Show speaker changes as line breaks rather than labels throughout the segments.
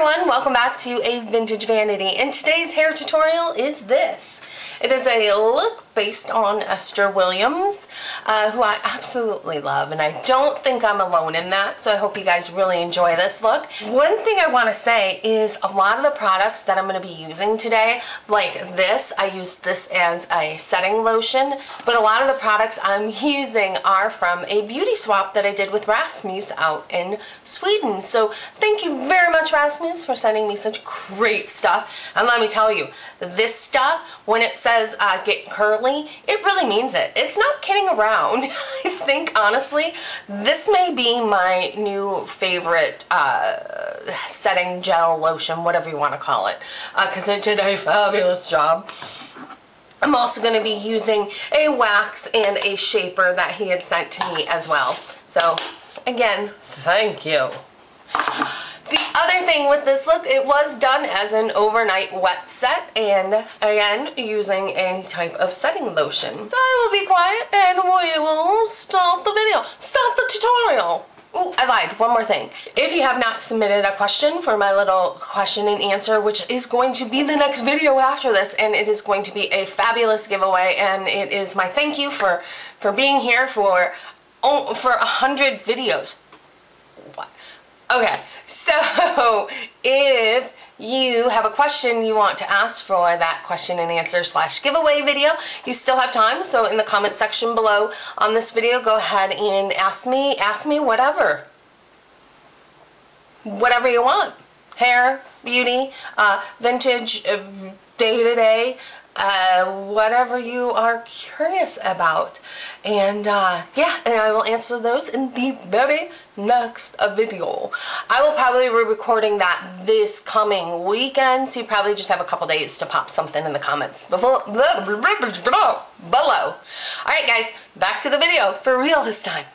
everyone, welcome back to A Vintage Vanity, and today's hair tutorial is this. It is a look based on Esther Williams, who I absolutely love, and I don't think I'm alone in that, so I hope you guys really enjoy this look. One thing I want to say is a lot of the products that I'm going to be using today, like this, I use this as a setting lotion, but a lot of the products I'm using are from a beauty swap that I did with Rasmus out in Sweden. So thank you very much, Rasmus, for sending me such great stuff. And let me tell you, this stuff, when it says get curly, it really means it. It's not kidding around. I think, honestly, this may be my new favorite setting gel lotion, whatever you want to call it, because it did a fabulous job. I'm also going to be using a wax and a shaper that he had sent to me as well. So, again, thank you. The other thing with this look, it was done as an overnight wet set, and again, using a type of setting lotion. So I will be quiet and we will start the video. Start the tutorial. Ooh, I lied. One more thing. If you have not submitted a question for my little question and answer, which is going to be the next video after this, and it is going to be a fabulous giveaway, and it is my thank you for being here for 100 videos. What? Okay, so if you have a question you want to ask for that question and answer / giveaway video, you still have time. So in the comment section below on this video, go ahead and ask me whatever you want. Hair, beauty, vintage, day-to-day, whatever you are curious about. And yeah, and I will answer those in the very next video. I will probably be recording that this coming weekend, so you probably just have a couple days to pop something in the comments below. Alright guys, back to the video for real this time.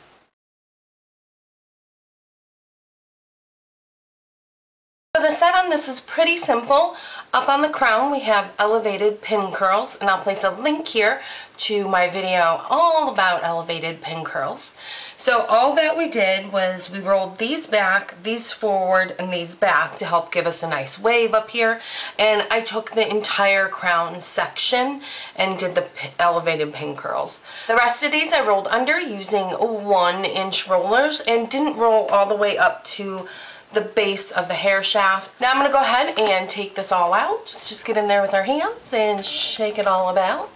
So the set on this is pretty simple. Up on the crown we have elevated pin curls, and I'll place a link here to my video all about elevated pin curls. So all that we did was we rolled these back, these forward, and these back to help give us a nice wave up here. And I took the entire crown section and did the elevated pin curls. The rest of these I rolled under using 1-inch rollers and didn't roll all the way up to the base of the hair shaft. Now I'm going to go ahead and take this all out. Let's just get in there with our hands and shake it all about.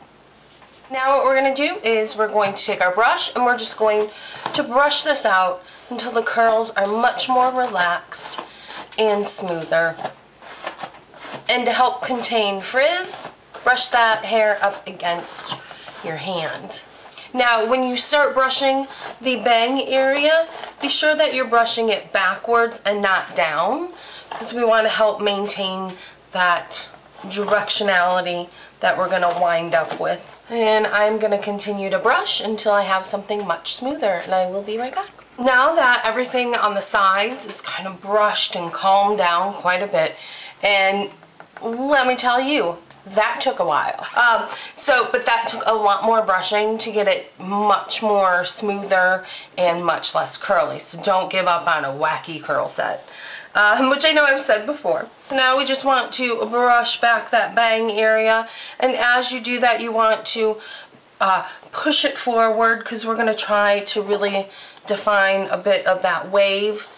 Now what we're going to do is we're going to take our brush and we're just going to brush this out until the curls are much more relaxed and smoother. And to help contain frizz, brush that hair up against your hand. Now, when you start brushing the bang area, be sure that you're brushing it backwards and not down, because we want to help maintain that directionality that we're going to wind up with. And I'm going to continue to brush until I have something much smoother, and I will be right back. Now that everything on the sides is kind of brushed and calmed down quite a bit, and let me tell you, that took a while. But that took a lot more brushing to get it much more smoother and much less curly. So don't give up on a wacky curl set, which I know I've said before. So now we just want to brush back that bang area, and as you do that, you want to push it forward, because we're going to try to really define a bit of that wave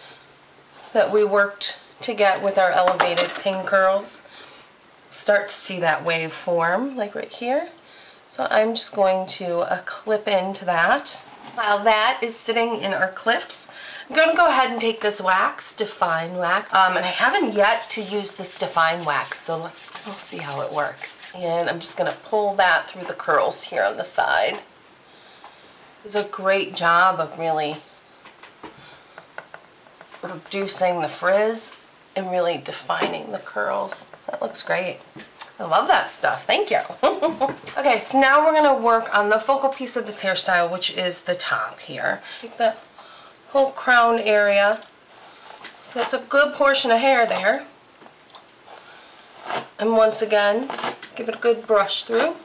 that we worked to get with our elevated pin curls. Start to see that wave form, like right here. So I'm just going to clip into that. While that is sitting in our clips, I'm going to go ahead and take this wax, Define Wax, and I haven't yet to use this Define Wax, so we'll see how it works. And I'm just going to pull that through the curls here on the side. It does a great job of really reducing the frizz and really defining the curls. That looks great. I love that stuff. Thank you. Okay, so now we're going to work on the focal piece of this hairstyle, which is the top here. Take the whole crown area. So it's a good portion of hair there. And once again, give it a good brush through.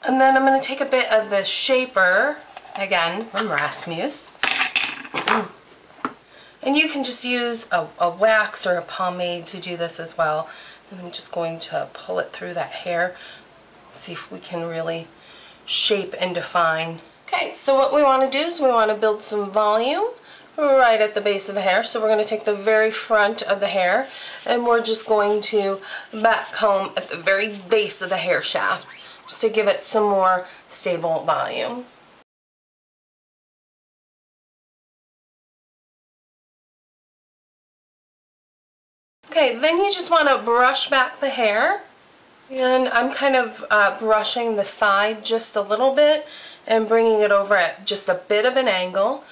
And then I'm going to take a bit of the shaper, again, from Rasmus. And you can just use a wax or a pomade to do this as well. And I'm just going to pull it through that hair, see if we can really shape and define. Okay, so what we want to do is we want to build some volume right at the base of the hair. So we're going to take the very front of the hair and we're just going to back comb at the very base of the hair shaft just to give it some more stable volume. Okay, then you just want to brush back the hair, and I'm kind of brushing the side just a little bit and bringing it over at just a bit of an angle.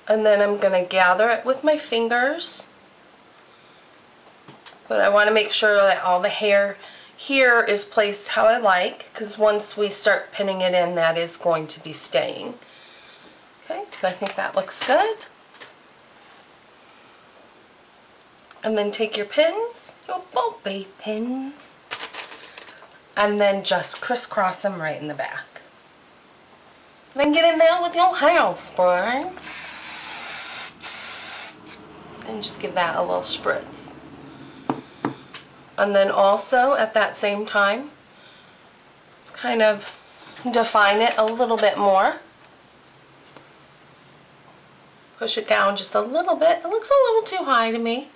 And then I'm going to gather it with my fingers, but I want to make sure that all the hair here is placed how I like, because once we start pinning it in, that is going to be staying. Okay, so I think that looks good. And then take your pins, your bobby pins, and then just crisscross them right in the back. Then get in there with your hairspray and just give that a little spritz. And then also at that same time, just kind of define it a little bit more. Push it down just a little bit. It looks a little too high to me.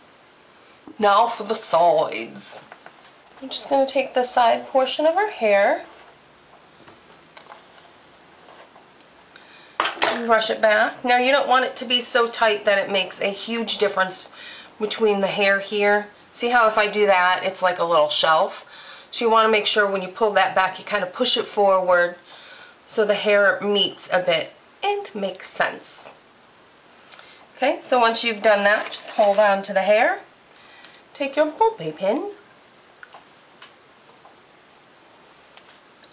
Now for the sides. I'm just going to take the side portion of her hair and brush it back. Now you don't want it to be so tight that it makes a huge difference between the hair here. See how if I do that, it's like a little shelf? So you want to make sure when you pull that back, you kind of push it forward so the hair meets a bit and makes sense. Okay, so once you've done that, just hold on to the hair. Take your bobby pin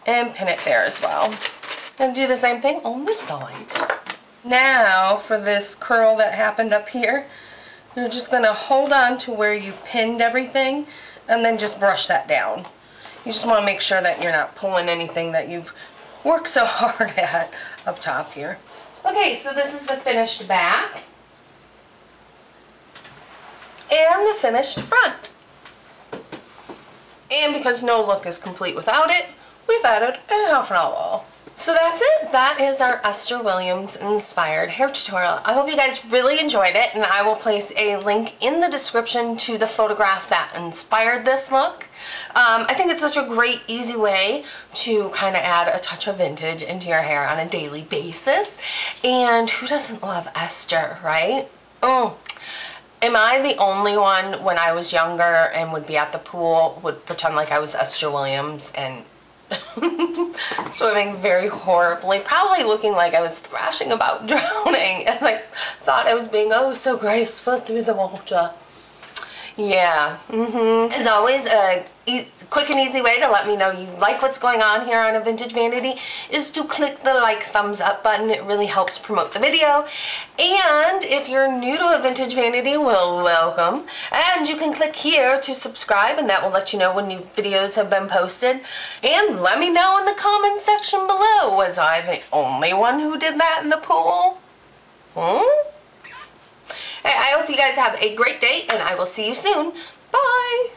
and pin it there as well. And do the same thing on this side. Now for this curl that happened up here, you're just going to hold on to where you pinned everything and then just brush that down. You just want to make sure that you're not pulling anything that you've worked so hard at up top here. Okay, so this is the finished back and the finished front. And because no look is complete without it, we've added a half an hour. So that's it. That is our Esther Williams inspired hair tutorial. I hope you guys really enjoyed it, and I will place a link in the description to the photograph that inspired this look. I think it's such a great, easy way to kind of add a touch of vintage into your hair on a daily basis. And who doesn't love Esther, right? Am I the only one when I was younger and would be at the pool, would pretend like I was Esther Williams and swimming very horribly, probably looking like I was thrashing about drowning as I thought I was being oh so graceful through the water? Yeah. As always, a quick and easy way to let me know you like what's going on here on A Vintage Vanity is to click the like thumbs up button. It really helps promote the video. And if you're new to A Vintage Vanity, well, welcome. And you can click here to subscribe, and that will let you know when new videos have been posted. And let me know in the comments section below, was I the only one who did that in the pool? I hope you guys have a great day, and I will see you soon. Bye!